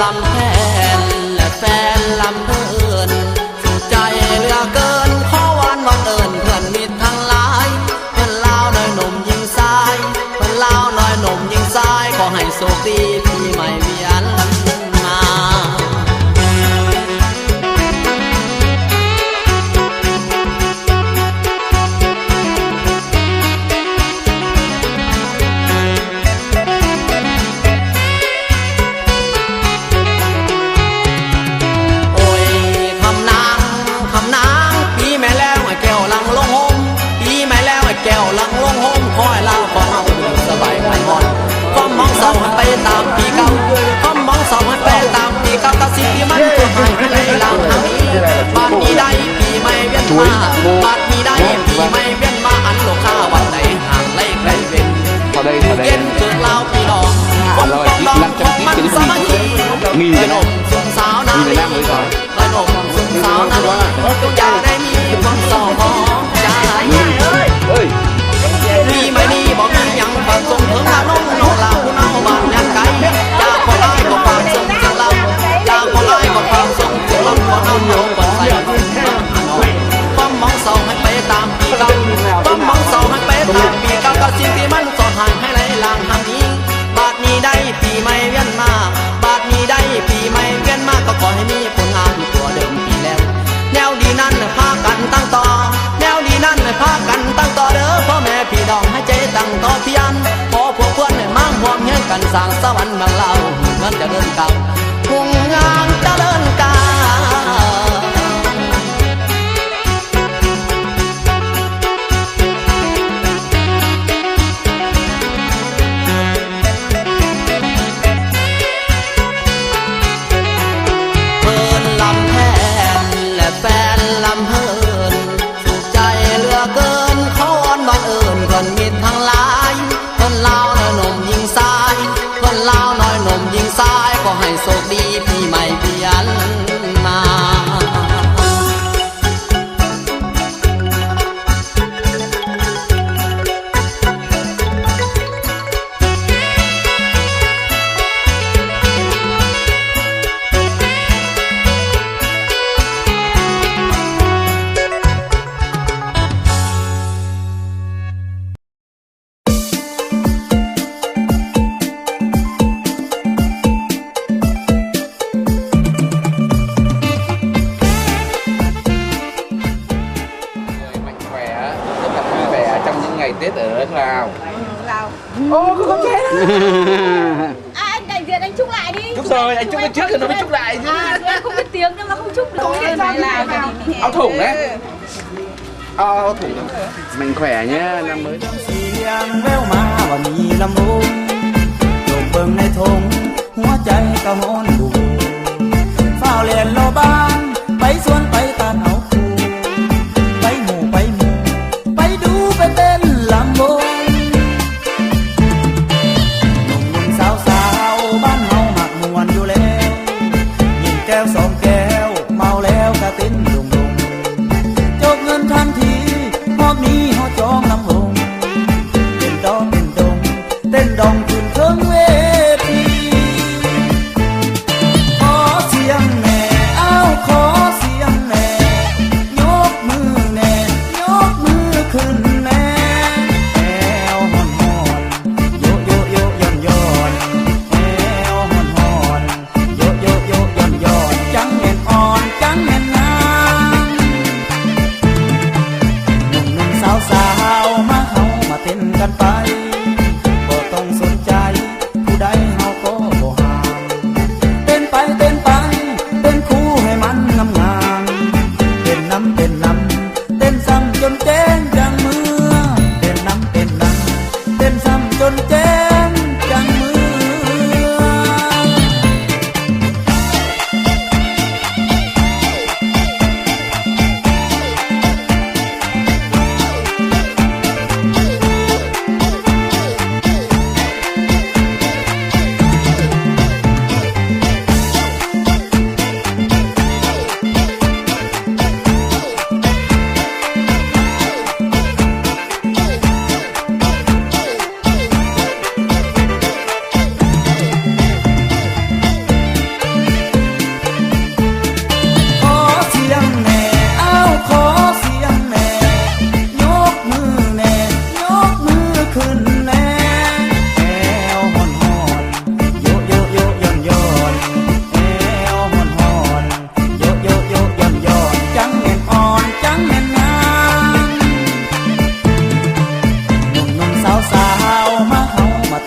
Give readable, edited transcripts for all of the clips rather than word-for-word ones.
ลำแพนและแฟนลำเพลินสุขใจเหลือเกินขอวานวันเอิญเพื่อนมิตรทั้งหลายเพื่อนลาวน้อยหนุ่มยิงซ้ายเพื่อนลาวน้อยหนุ่มยิงซ้ายขอให้โชคดีปีใหม่เวียนมาแก้วลังลงโฮมคอยเล่าขอเอาสบายไม่หมดความมองเศร้าให้ไปตามปีเก่าความมองเศร้าให้ไปตามปีเก่าตาสีมันตัวหายให้เลยหลังทางนี้บาดนี้ได้ปีไม่เวียนมาบาดนี้ได้ปีไม่เวียนมาอันโลกาวันไหนห่างไกลไกลเป็นเย็นเกิดเล่าปีดอกคนปองดองของมันสามัคคีมีขนมสุนสาวนาลีขนมสุนสาวนาลีทุกอย่างได้มีความสองของใจมีไม่นี่บอกมียังฝากส่งถึงน้องน้องลาวน้องบ้านยังไกลจากคนร้ายก็ฝากส่งถึงเราจากคนร้ายก็ฝากส่งถึงเราขอน้องน้องคนใส่ความมองเศร้าให้ไปตามปีเก่าความมองเศร้าให้ไปตามปีเก่าก็สิ่งที่มันสอนให้ให้ไหลหลังทางนี้บาดนี้ได้ปีไม่เวียนมาบาดนี้ได้ปีไม่เวียนมาก็ขอให้มีผลงานตัวเดิมปีแล้วแนวดีนั้นพากันตั้งต่อแนวดีนั้นพากันตั้งต่อเด้อพ่อแม่พี่น้องให้ใจตั้งต่อเพียนพอพวกเพื่อนมั่งห่วงเงี้ยกันสร้างสวรรค์บางเราเงินจะเดินเก่าหุ่งงานจะเดินกาเพิ่นลำแพนและแฟนลำเฮินสุขใจเหลือเกินเขาอ่อนบังเอิญคนมิตรทั้งหลายคนลาวน้อยหนุ่มยิงซ้ายคนลาวน้อยหนุ่มยิงซ้ายก็ให้โชคดีปีใหม่เพียนมาTết ở Lào. Lào. Ô, không chết. Anh đại diện anh chúc lại đi. Chúc rồi, anh chúc bên trước rồi nó mới chúc lại chứ. Em không biết tiếng nhưng mà không chúc được. Không biết sao Lào. Áo thủng đấy. Áo thủng. Mình khỏe nhá, năm mới. แววมาว่ามีลำวงโยกเบิ่งในทงหัวใจก็ฮ้อนบุฝ้าวเลียนโลบ้านไปสวนไปตาเอาคูไปหมู่ไปดูไปเต้นลำวงหนุ่มสาวบ้านเฮาหมักมวนอยู่แล้วยิงแก้วสองแก้วเมาแล้วก็เต้นดงจบเงินทันทีพอบนี้เฮาจองลำวงเต้นดองขึ้นเทิงเวทีขอเสียงแน่อ้าวขอเสียงแน่ยกมือแน่ยกมือขึ้นแน่แอวหอนหอนโยโยโยย้อนย้อนแอวหอนหอนโยโยโยย้อนย้อนจังแม่นอ่อนจังแม่นงามหนุ่มสาวมาเฮามาเต้นกันไปสนใจ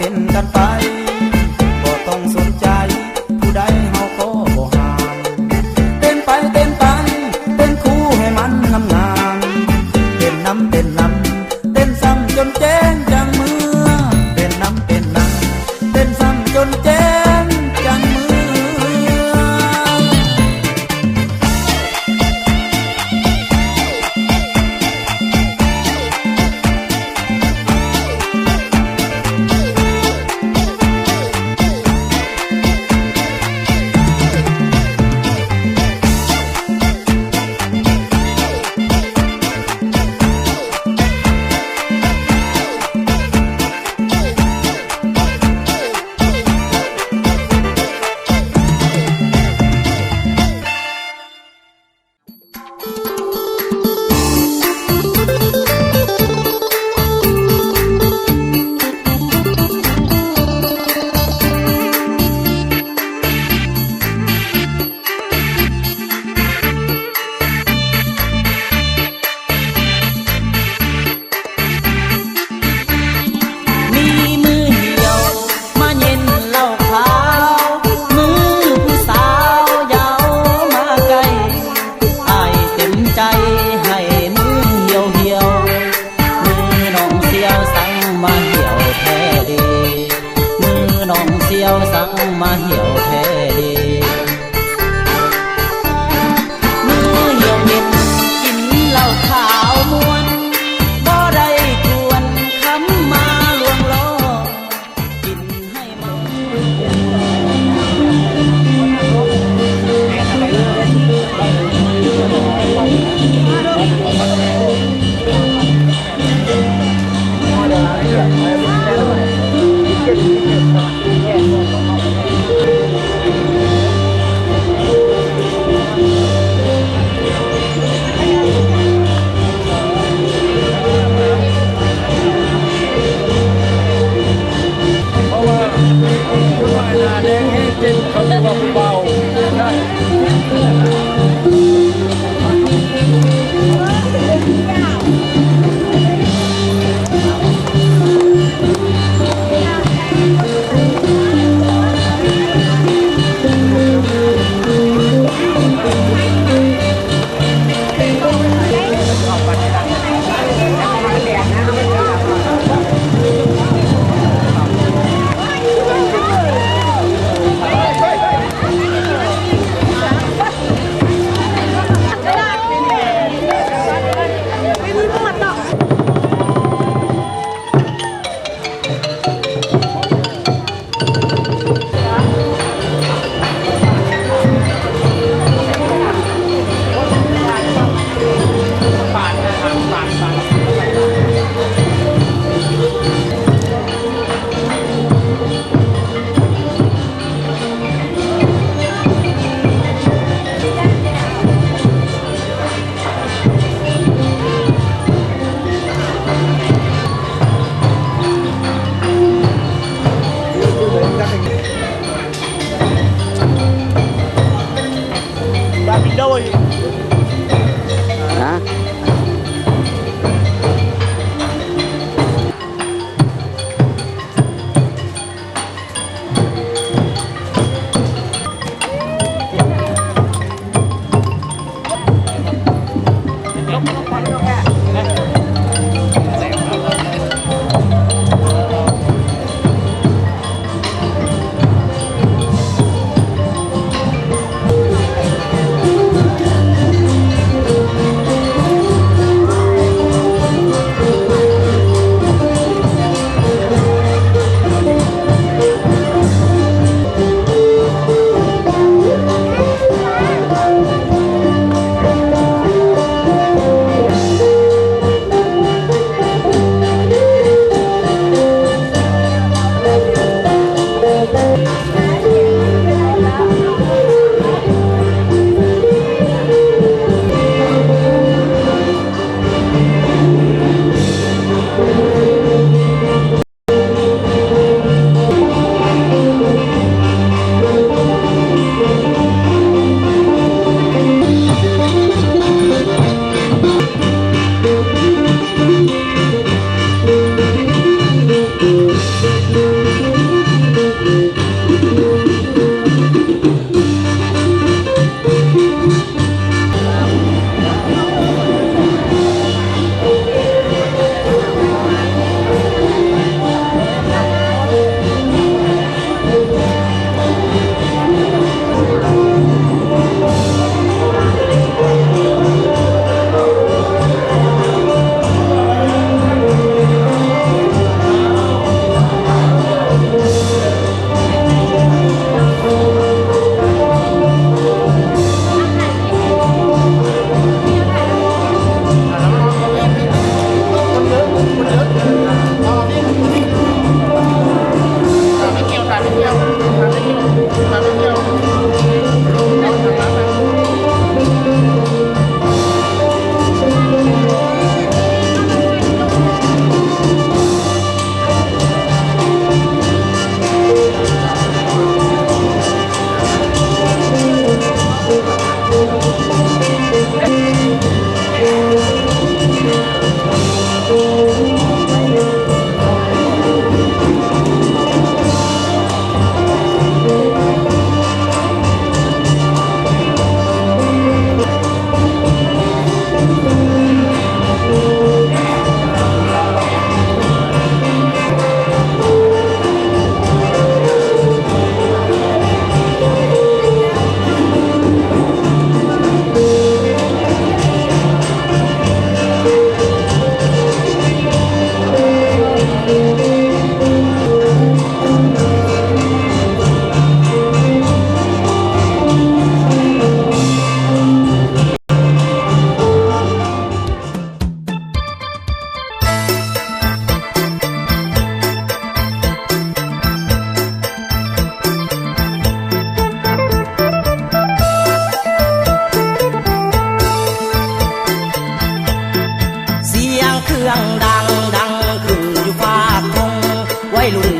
เป็นกันไปบ่ต้องสนใจผู้ใดเฮาก็บ่ห้ามเต้นไปเต้นไปเต้นคู่ให้มันงามๆเต้นน้ำเต้นน้ำเต้นซ้ำจนแจ้งจังมือเต้นน้ำเต้นน้ำเต้นซ้ำจนแจ้งจังมือ เ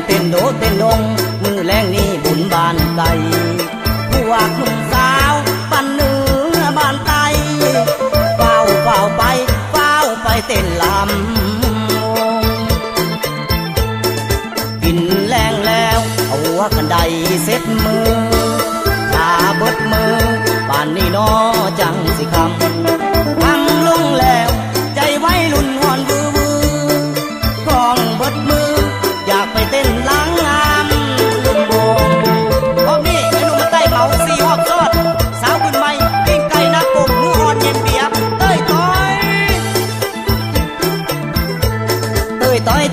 เต้นโดเต้นดงมือแรงนี้บุญบานไกลพวกหนุ่มสาวปันเนื้อบานไตเฝ้าไปเต้นลำกินแรงแล้วเอาหัวกันไดเซ็ตมือตาเบิดมือป่านนี้น้อจังสิคำพังลงแล้วใจไว้ลุ่นหอนวือวือกองเบิดมืออยากไปเต้นล้างงามโบพร้อมนี่ไอ้นุ่มมาใต้เมาสี่หอบซอดสาวขึ้นใหม่ปิ้งไก่นักกบมืออ่อนเย็นเบียบ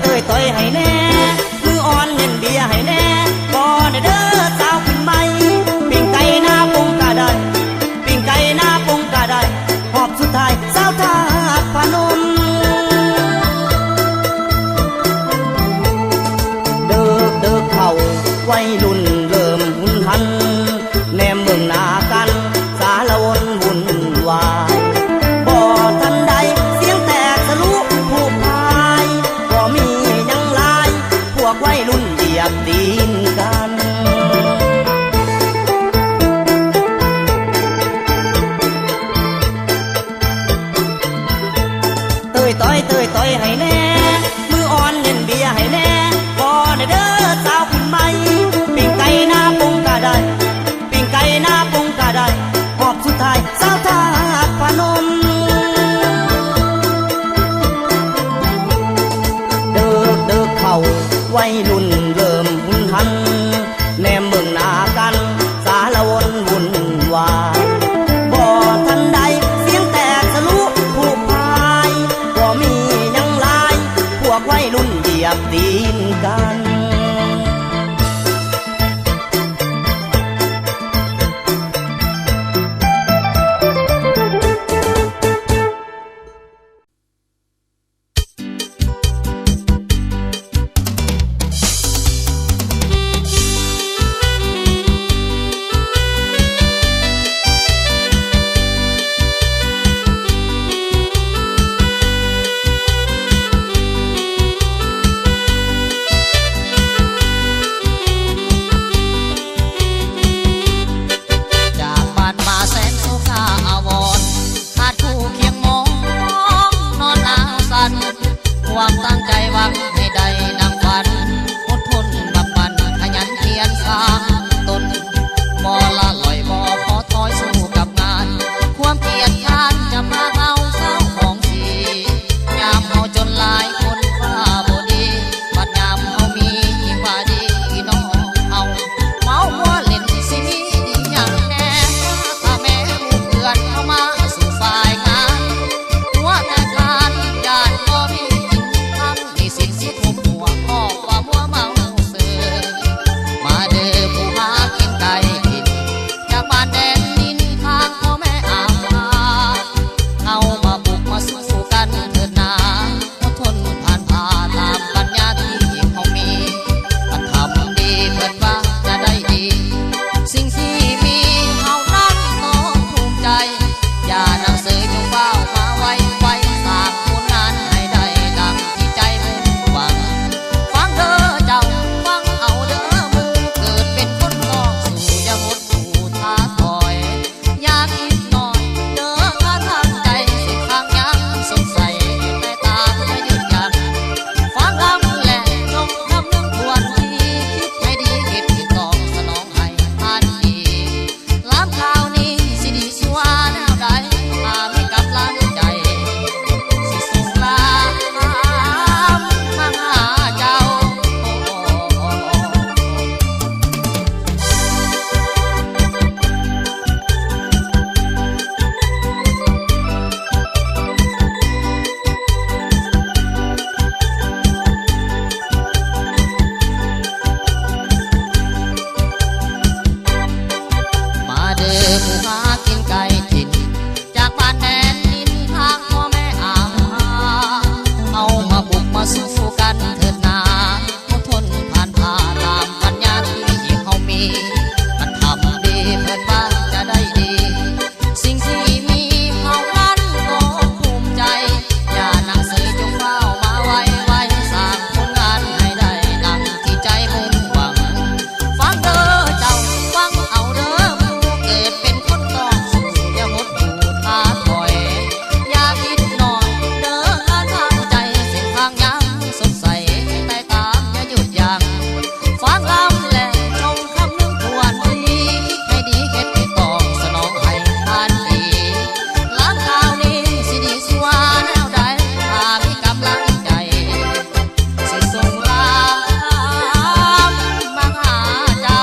เต้ยต้อยให้แน่มืออ่อนเย็นเบียให้แน่ก่อนเด้อสาวขึ้นใหม่ปิ้งไก่หน้าปงกะได้ปิ้งไก่หน้าปงกะได้หอบสุดท้ายสาวทาสพนมเดิกเข้าวัยรุ่นเริ่มหุ่นหันแนมเมืองหน้ากันสารวนวุ่นวายบ่ทันใดเสียงแตกสลุผู้พายก็มียังลายพวกวัยรุ่นเหยียบตีนกันเต้ยให้แน่มืออ่อนเย็นเบียให้แน่บ่ได้เด้อสาวขึ้นใหม่ปิ้งไก่หน้าปงกะได้ปิ้งไก่หน้าปงกะได้หอบสุดท้ายสาวทาสพนมเดิกเข้าวัยรุ่นเริ่มหุ่นหันแนมเมืองหน้ากันสารวนวุ่นวายบ่ทันใดเสียงแตกสลุผู้พายก็มียังลาย ฟังลำแหล่ชงคำนึงทวนดีให้ดีเก็บไปตองสนองให้ทานดีล้างข่าวนี้สิดีสิว่าแนวใดถ้ามีกำลังใจสิส่งลำมาหาเจ้า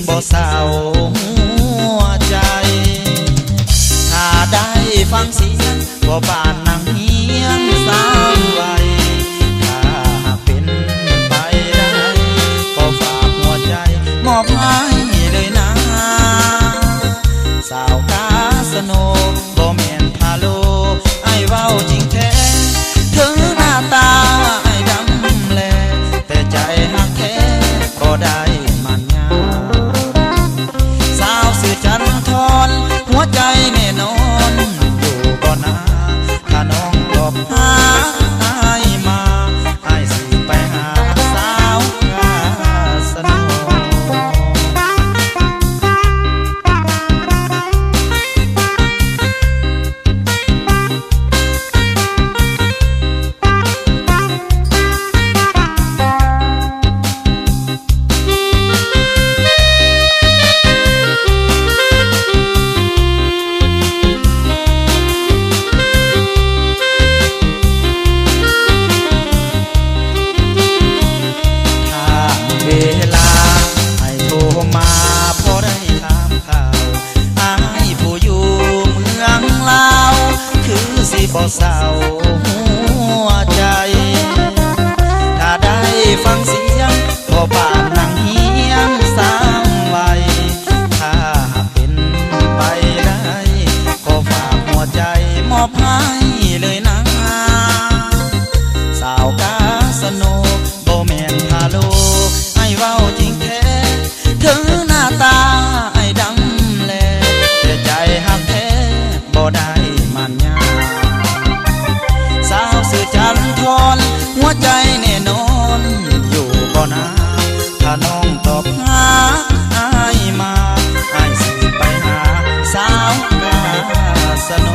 บ่เศร้าหัวใจถ้าได้ฟังเสียงบ่บานนางเฮียงสาวไว้ถ้าเป็นไปได้ก็ฝากหัวใจมอบให้เลยนะสาวกาสโนบ่แม่นพาโลไอ้เว้าจริงแท้เธอหน้าตาไอ้ดำแลแต่ใจหักแท้ก็ได้มันยาสาวสื่อจันทรหัวใจแน่นอนอยู่บ่นาถ้าน้องตอบหาไอ้มาไอ้สิไปหาสาวกาสโนเวลาให้โทรมาพอได้ถามข่าวอ้ายผู้อยู่เมืองลาวคือสิบ่เศร้าหัวใจถ้าได้ฟังเสียงก็ปานนางเฮียงสามวัยถ้าเป็นไปได้ก็ฝากหัวใจมอบให้เลยนะสาวกาสโนบ่แม่นพาโลไอ้เว้าจริงแท้เธอหน้าตาไอ้ดำแลแต่ใจหักแท้บ่ได้มันยาสาวสื่อจันทรหัวใจแน่นอนอยู่บ่นาถ้าน้องตอบหาไอ้มาไอ้สิไปหาสาวกาสโน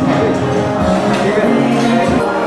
Hãy subscribe cho kênh Ghiền Mì Gõ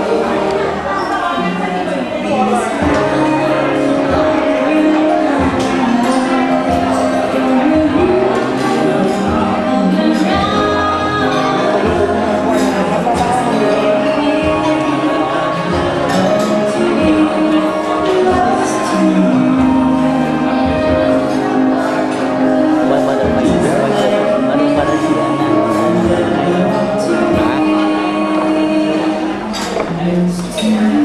để không bỏ lỡ